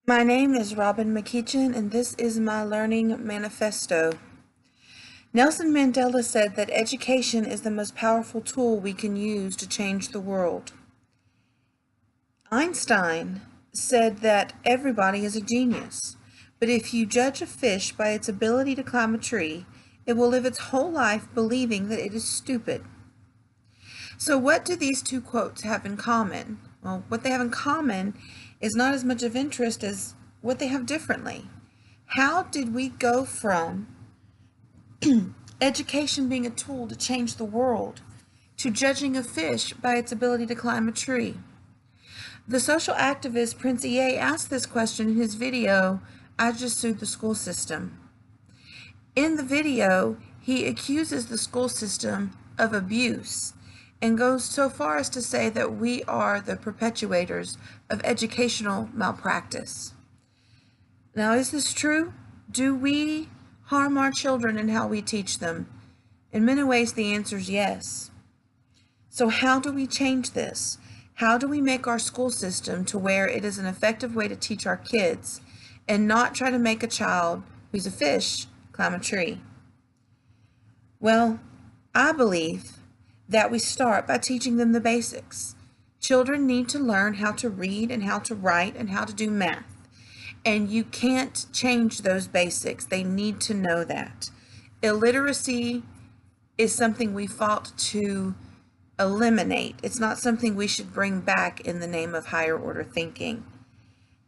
My name is Robin McKeechin, and this is my Learning Manifesto. Nelson Mandela said that education is the most powerful tool we can use to change the world. Einstein said that everybody is a genius, but if you judge a fish by its ability to climb a tree, it will live its whole life believing that it is stupid. So what do these two quotes have in common? Well, what they have in common is not as much of interest as what they have differently. How did we go from education being a tool to change the world to judging a fish by its ability to climb a tree? The social activist Prince EA asked this question in his video, "I Just Sued the School System." In the video, he accuses the school system of abuse and goes so far as to say that we are the perpetuators of educational malpractice. Now, is this true? Do we harm our children in how we teach them? In many ways, the answer is yes. So how do we change this? How do we make our school system to where it is an effective way to teach our kids and not try to make a child who's a fish climb a tree? Well, I believe that we start by teaching them the basics. Children need to learn how to read and how to write and how to do math. And you can't change those basics. They need to know that. Illiteracy is something we fought to eliminate. It's not something we should bring back in the name of higher order thinking.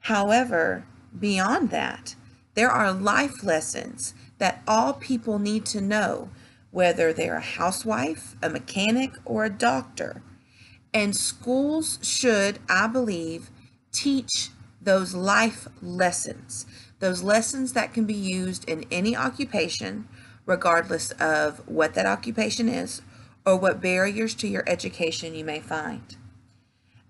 However, beyond that, there are life lessons that all people need to know, whether they're a housewife, a mechanic, or a doctor. And schools should, I believe, teach those life lessons, those lessons that can be used in any occupation, regardless of what that occupation is or what barriers to your education you may find.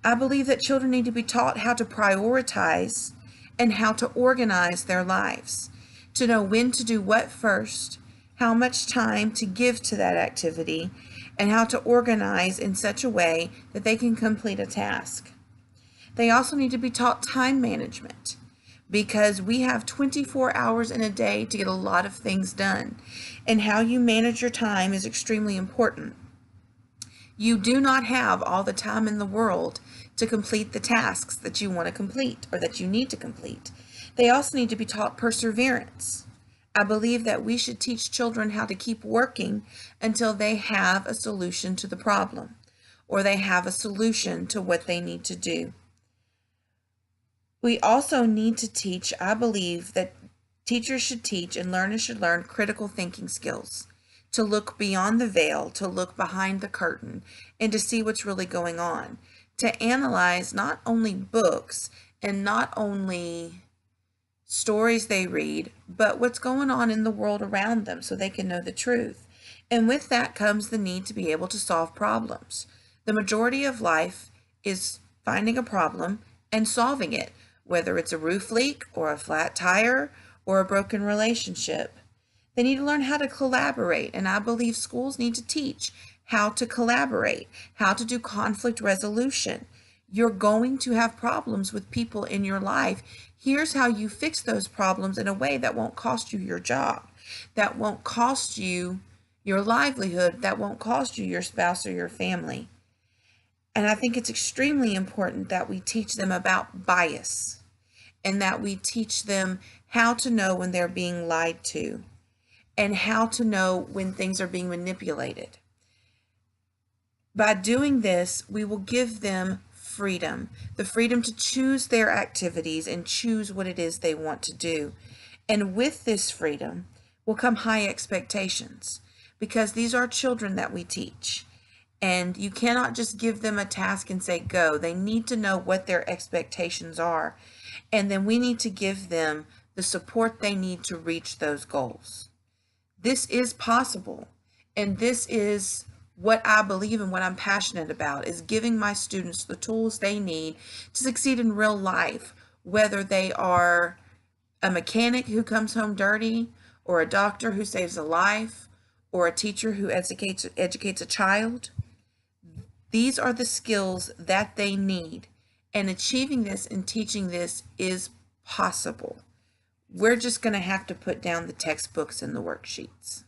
I believe that children need to be taught how to prioritize and how to organize their lives, to know when to do what first, how much time to give to that activity, and how to organize in such a way that they can complete a task. They also need to be taught time management because we have 24 hours in a day to get a lot of things done, and how you manage your time is extremely important. You do not have all the time in the world to complete the tasks that you want to complete or that you need to complete. They also need to be taught perseverance. I believe that we should teach children how to keep working until they have a solution to the problem or they have a solution to what they need to do. We also need to teach, I believe that teachers should teach and learners should learn critical thinking skills, to look beyond the veil, to look behind the curtain, and to see what's really going on, to analyze not only books and not only stories they read, but what's going on in the world around them so they can know the truth. And with that comes the need to be able to solve problems. The majority of life is finding a problem and solving it, whether it's a roof leak or a flat tire or a broken relationship. They need to learn how to collaborate, and I believe schools need to teach how to collaborate, how to do conflict resolution. You're going to have problems with people in your life. Here's how you fix those problems in a way that won't cost you your job, that won't cost you your livelihood, that won't cost you your spouse or your family. And I think it's extremely important that we teach them about bias and that we teach them how to know when they're being lied to and how to know when things are being manipulated. By doing this, we will give them freedom, the freedom to choose their activities and choose what it is they want to do. And with this freedom will come high expectations because these are children that we teach. And you cannot just give them a task and say, go. They need to know what their expectations are. And then we need to give them the support they need to reach those goals. This is possible. And this is what I believe and what I'm passionate about, is giving my students the tools they need to succeed in real life, whether they are a mechanic who comes home dirty, or a doctor who saves a life, or a teacher who educates a child. These are the skills that they need, and achieving this and teaching this is possible. We're just going to have to put down the textbooks and the worksheets.